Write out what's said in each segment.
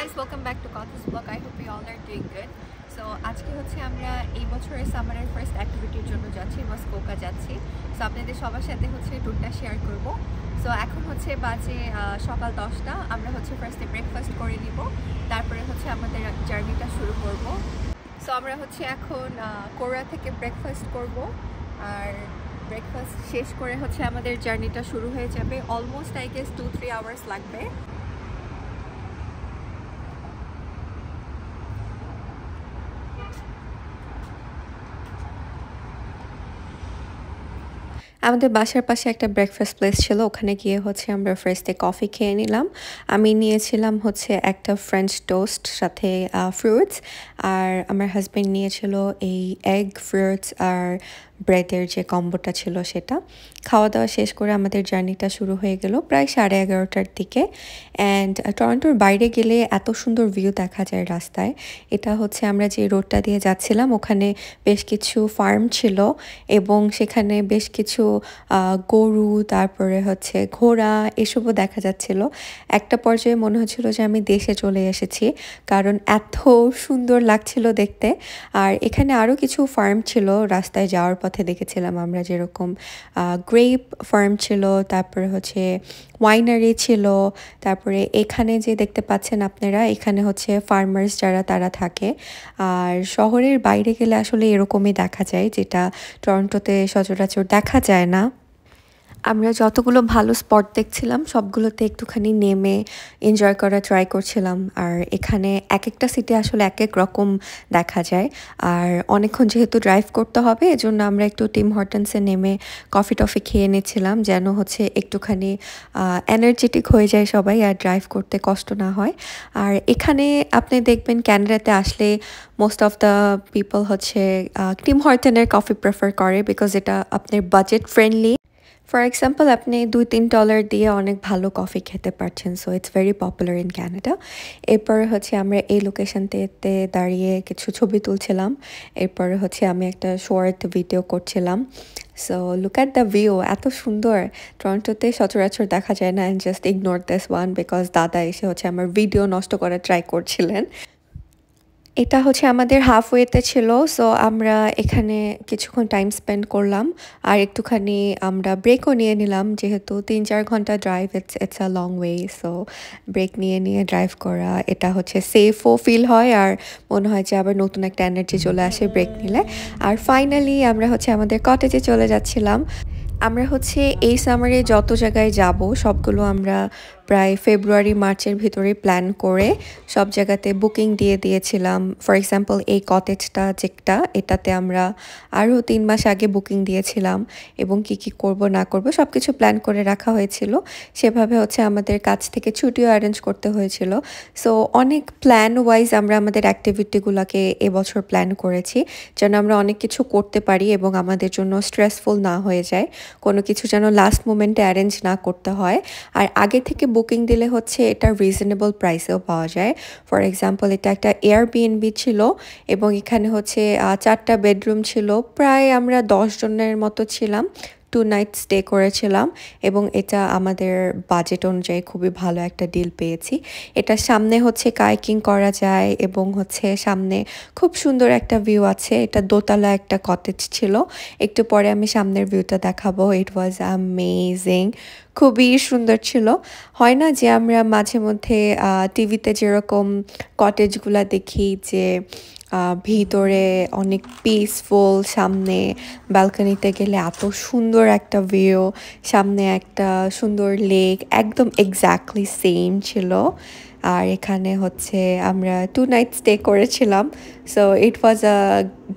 guys, welcome back to Kotha's Vlog. I hope you all are doing good. So আজকে হচ্ছে আমরা এই বছরের সামারের ফার্স্ট অ্যাক্টিভিটির জন্য যাচ্ছি, মস্কোকা যাচ্ছি। সো আপনাদের সবার সাথে হচ্ছে ট্যুরটা শেয়ার করব। সো এখন হচ্ছে বাজে সকাল 10টা। আমরা হচ্ছে ফার্স্টে ব্রেকফাস্ট করে নিব, তারপরে হচ্ছে আমাদের জার্নিটা শুরু করব। সো আমরা হচ্ছে এখন কোরা থেকে ব্রেকফাস্ট করব, আর ব্রেকফাস্ট শেষ করে হচ্ছে আমাদের জার্নিটা শুরু হয়ে যাবে। অলমোস্ট আই গেস 2-3 আওয়ার্স লাগবে। আমাদের বাসার পাশে একটা ব্রেকফাস্ট প্লেস ছিল, ওখানে গিয়ে হচ্ছে আমরা ফার্স্টে কফি খেয়ে নিলাম। আমি নিয়েছিলাম হচ্ছে একটা ফ্রেঞ্চ টোস্ট সাথে ফ্রুটস, আর আমার হাজব্যান্ড নিয়েছিল এই এগ ফ্রুটস আর ব্রেডের যে কম্বোটা ছিল সেটা। খাওয়া দাওয়া শেষ করে আমাদের জার্নিটা শুরু হয়ে গেল প্রায় 11:30টার দিকে। অ্যান্ড টরন্টোর বাইরে গেলে এত সুন্দর ভিউ দেখা যায় রাস্তায়। এটা হচ্ছে আমরা যে রোডটা দিয়ে যাচ্ছিলাম, ওখানে বেশ কিছু ফার্ম ছিল এবং সেখানে বেশ কিছু গরু, তারপরে হচ্ছে ঘোড়া, এসবও দেখা যাচ্ছিল। একটা পর্যায়ে মনে হচ্ছিল যে আমি দেশে চলে এসেছি, কারণ এত সুন্দর লাগছিল দেখতে। আর এখানে আরও কিছু ফার্ম ছিল রাস্তায় যাওয়ার পথে দেখেছিলাম আমরা, যেরকম গ্রেপ ফার্ম ছিল, তারপরে হচ্ছে ওয়াইনারি ছিল, তারপরে এখানে যে দেখতে পাচ্ছেন আপনারা, এখানে হচ্ছে ফার্মার্স যারা তারা থাকে। আর শহরের বাইরে গেলে আসলে এরকমই দেখা যায়, যেটা টরন্টোতে সচরাচর দেখা যায় না। আমরা যতগুলো ভালো স্পট দেখছিলাম সবগুলোতে একটুখানি নেমে এনজয় করা ট্রাই করছিলাম। আর এখানে এক একটা সিটে আসলে এক এক রকম দেখা যায়। আর অনেকক্ষণ যেহেতু ড্রাইভ করতে হবে, এজন্য আমরা একটু টিম হর্টনসে নেমে কফি টফি খেয়ে নিচ্ছিলাম, যেন হচ্ছে একটুখানি এনার্জেটিক হয়ে যায় সবাই আর ড্রাইভ করতে কষ্ট না হয়। আর এখানে আপনি দেখবেন ক্যানাডাতে আসলে মোস্ট অফ দ্য পিপল হচ্ছে টিম হর্টনের কফি প্রেফার করে, বিকজ এটা আপনার বাজেট ফ্রেন্ডলি। ফর এক্সাম্পল, আপনি $2-3 দিয়ে অনেক ভালো কফি খেতে পারছেন। So it's very popular in Canada. এরপরে হচ্ছে আমরা এই লোকেশনটিতে দাঁড়িয়ে কিছু ছবি তুলছিলাম। এরপরে হচ্ছে আমি একটা শর্ট ভিডিও করছিলাম। So look at the view, এত সুন্দর। টরন্টোতে সচরাচর দেখা যায় না। And just ignore this one, because দাদা এসে হচ্ছে আমার ভিডিও নষ্ট করার ট্রাই করছিলেন। এটা হচ্ছে আমাদের হাফওয়েতে ছিল। সো আমরা এখানে কিছুক্ষণ টাইম স্পেন্ড করলাম, আর একটুখানি আমরা ব্রেকও নিয়ে নিলাম, যেহেতু 3-4 ঘন্টা drive, it's a long way. So break নিয়ে নিয়ে ড্রাইভ করা, এটা হচ্ছে সেফও ফিল হয়, আর মনে হয় যে আবার নতুন একটা এনার্জি চলে আসে ব্রেক নিলে। আর ফাইনালি আমরা হচ্ছে আমাদের কটেজে চলে যাচ্ছিলাম। আমরা হচ্ছে এই সামারে যত জায়গায় যাব সবগুলো আমরা প্রায় ফেব্রুয়ারি মার্চের ভিতরে প্ল্যান করে সব জায়গাতে বুকিং দিয়ে দিয়েছিলাম। ফর এক্সাম্পল, এই কটেজটা যেটা, এটাতে আমরা আরও 3 মাস আগে বুকিং দিয়েছিলাম, এবং কি কি করব না করব সব কিছু প্ল্যান করে রাখা হয়েছিল। সেভাবে হচ্ছে আমাদের কাছ থেকে ছুটিও অ্যারেঞ্জ করতে হয়েছিল। সো অনেক প্ল্যান ওয়াইজ আমরা আমাদের অ্যাক্টিভিটিগুলোকে এবছর প্ল্যান করেছি, যেন আমরা অনেক কিছু করতে পারি এবং আমাদের জন্য স্ট্রেসফুল না হয়ে যায়, কোনো কিছু যেন লাস্ট মোমেন্টে অ্যারেঞ্জ না করতে হয়। আর আগে থেকে বুকিং দিলে হচ্ছে এটা রিজনেবল প্রাইসেও পাওয়া যায়। ফর এক্সাম্পল, এটা একটা এয়ারবিএনবি ছিল এবং এখানে হচ্ছে 4টা বেডরুম ছিল। প্রায় আমরা 10 জনের মতো ছিলাম, 2 নাইট স্টে করেছিলাম, এবং এটা আমাদের বাজেট অনুযায়ী খুবই ভালো একটা ডিল পেয়েছি। এটার সামনে হচ্ছে কায়াকিং করা যায়, এবং হচ্ছে সামনে খুব সুন্দর একটা ভিউ আছে। এটা দোতলা একটা কটেজ ছিল। একটু পরে আমি সামনের ভিউটা দেখাবো। ইট ওয়াজ অ্যামেজিং, খুবই সুন্দর ছিল। হয় না যে আমরা মাঝে মধ্যে টিভিতে যেরকম কটেজগুলা দেখি, যে ভিতরে অনেক পিসফুল, সামনে ব্যালকনিতে গেলে এত সুন্দর একটা ভিউ, সামনে একটা সুন্দর লেক, একদম এক্স্যাক্টলি সেম ছিল। আর এখানে হচ্ছে আমরা 2 নাইট স্টে করেছিলাম। So it was a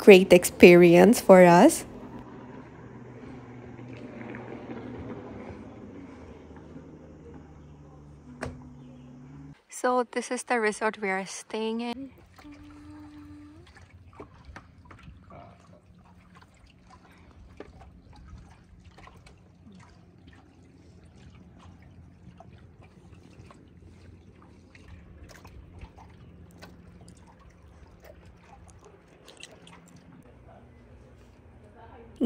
great experience for us. So this is the resort we are staying in.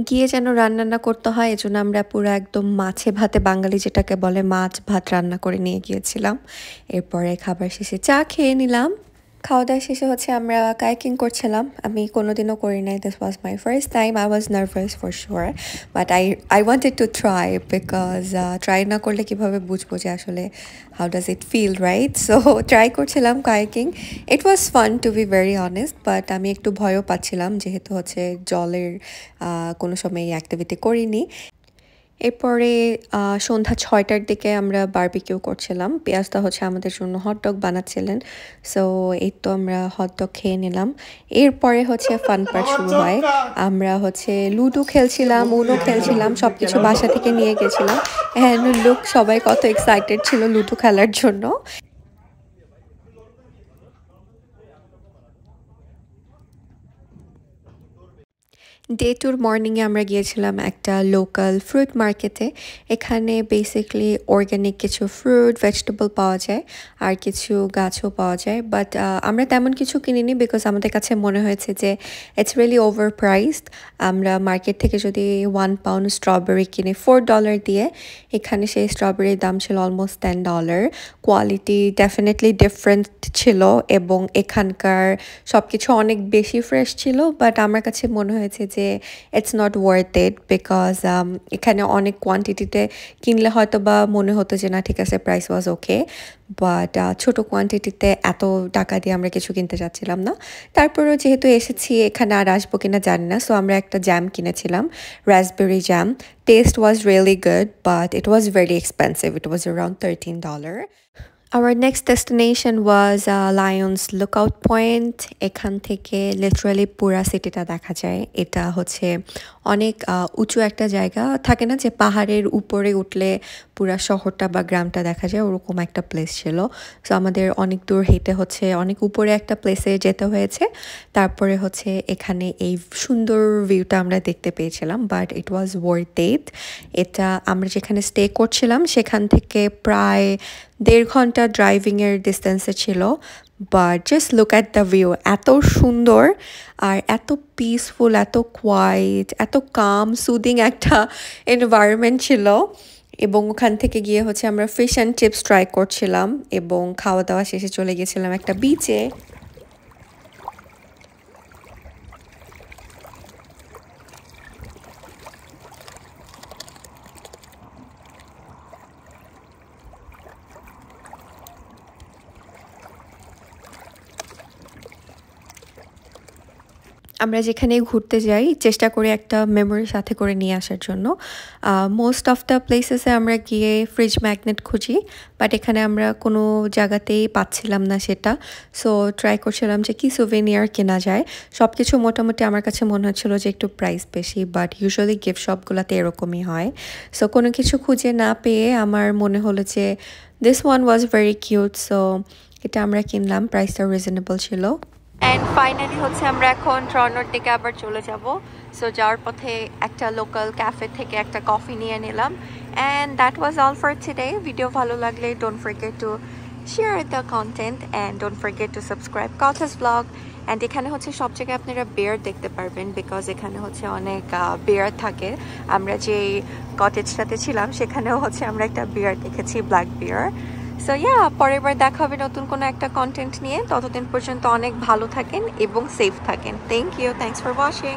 গিয়ে যেন রান্না করতে হয় এজন্য আমরা পুরো একদম মাছে ভাতে বাঙালি যেটাকে বলে মাছ ভাত রান্না করে নিয়ে গিয়েছিলাম। এরপরে খাবার শেষে চা খেয়ে নিলাম। খাওয়া দাওয়া শেষে হচ্ছে আমরা কায়াকিং করছিলাম। আমি কোনোদিনও করি নাই, this was my first time. I was nervous for sure, but I wanted to try because try না করলে কীভাবে বুঝবো যে আসলে how does it feel, right? So try করছিলাম kayaking. It was fun to be very honest, but আমি একটু ভয়ও পাচ্ছিলাম যেহেতু হচ্ছে জলের কোনো সময় এই অ্যাক্টিভিটি করিনি। এরপরে সন্ধ্যা ৬টার দিকে আমরা বারবিকিউ করছিলাম। পেঁয়াজদা হচ্ছে আমাদের জন্য হটডগ বানাচ্ছিলেন। সো এই তো আমরা হটডগ খেয়ে নিলাম। এরপরে হচ্ছে ফান পার্ট শুরু হয়। আমরা হচ্ছে লুডো খেলছিলাম, উনো খেলছিলাম, সব কিছু বাসা থেকে নিয়ে গেছিলাম। অ্যান্ড লুক, সবাই কত এক্সাইটেড ছিল লুডো খেলার জন্য। ডে টুর মর্নিংয়ে আমরা গিয়েছিলাম একটা লোকাল ফ্রুট মার্কেটে। এখানে বেসিকলি অর্গ্যানিক কিছু ফ্রুট ভেজিটেবল পাওয়া যায়, আর কিছু গাছও পাওয়া যায়। বাট আমরা তেমন কিছু কিনিনি বিকজ আমাদের কাছে মনে হয়েছে যে ইটস রিয়েলি ওভার প্রাইসড। আমরা মার্কেট থেকে যদি 1 পাউন্ড স্ট্রবেরি কিনে $4 দিয়ে, এখানে সেই স্ট্রবেরির দাম ছিল অলমোস্ট $10। কোয়ালিটি ডেফিনেটলি ডিফারেন্ট ছিল এবং এখানকার সব কিছু অনেক বেশি ফ্রেশ ছিল। বাট আমার কাছে মনে হয়েছে যে it's not worth it because এখানে অনেক কোয়ান্টিটিতে কিনলে হয়তো বা মনে হতো যে না ঠিক আছে, প্রাইস ওয়াজ ওকে, বাট ছোটো কোয়ান্টিটিতে এত টাকা দিয়ে আমরা কিছু কিনতে চাচ্ছিলাম না। তারপরেও যেহেতু এসেছি এখানে আর আসবো কিনা জানি না, সো আমরা একটা জ্যাম কিনেছিলাম, raspberry jam. Test was really good, but it was very expensive. It was around $13. Our next destination was Lions Lookout Point. এখান থেকে লিটারালি পুরা সিটিটা দেখা যায়। এটা হচ্ছে অনেক উঁচু একটা জায়গা, থাকে না যে পাহাড়ের উপরে উঠলে পুরা শহরটা বা গ্রামটা দেখা যায়, ওরকম একটা প্লেস ছিল। সো আমাদের অনেক দূর হেঁটে হচ্ছে অনেক উপরে একটা প্লেসে যেতে হয়েছে, তারপরে হচ্ছে এখানে এই সুন্দর ভিউটা আমরা দেখতে পেয়েছিলাম। But it was worth it. এটা আমরা যেখানে স্টে করছিলাম সেখান থেকে প্রায় 1.5 ঘন্টা ড্রাইভিংয়ের ডিস্টেন্সে ছিল। But just look at the view, এত সুন্দর আর এত পিসফুল, এত কোয়াইট, এত কাম সুদিং একটা এনভায়রনমেন্ট ছিল। এবং ওখান থেকে গিয়ে হচ্ছে আমরা ফিশ অ্যান্ড চিপস ট্রাই করছিলাম এবং খাওয়া দাওয়া শেষে চলে গেছিলাম একটা বিচে। আমরা যেখানেই ঘুরতে যাই চেষ্টা করি একটা মেমোরি সাথে করে নিয়ে আসার জন্য। মোস্ট অফ দ্য প্লেসেসে আমরা গিয়ে ফ্রিজ ম্যাগনেট খুঁজি, বাট এখানে আমরা কোনো জায়গাতেই পাচ্ছিলাম না সেটা। সো ট্রাই করছিলাম যে কি সুভেনিয়ার কেনা যায়। সব কিছু মোটামুটি আমার কাছে মনে হচ্ছিলো যে একটু প্রাইস বেশি, বাট ইউজুয়ালি গিফট শপগুলোতে এরকমই হয়। সো কোনো কিছু খুঁজে না পেয়ে আমার মনে হলো যে this one was very cute, so এটা আমরা কিনলাম, প্রাইসটা রিজনেবল ছিল। অ্যান্ড ফাইনালি হচ্ছে আমরা এখন টরন্টোর দিকে আবার চলে যাব। সো যাওয়ার পথে একটা লোকাল ক্যাফে থেকে একটা কফি নিয়ে নিলাম। And that was all for today. Video ভালো লাগলে don't forget to share the content and don't forget to subscribe Kotha's vlog. And এখানে হচ্ছে সব জায়গায় আপনারা বেয়ার দেখতে পারবেন বিকজ এখানে হচ্ছে অনেক বেয়ার থাকে। আমরা যে কটেজটাতে ছিলাম সেখানেও হচ্ছে আমরা একটা বিয়ার দেখেছি, ব্ল্যাক বিয়ার। সো পরের বার দেখা হবে নতুন কোনো একটা কন্টেন্ট নিয়ে। ততদিন পর্যন্ত অনেক ভালো থাকেন এবং সেফ থাকেন। Thank you, thanks for watching.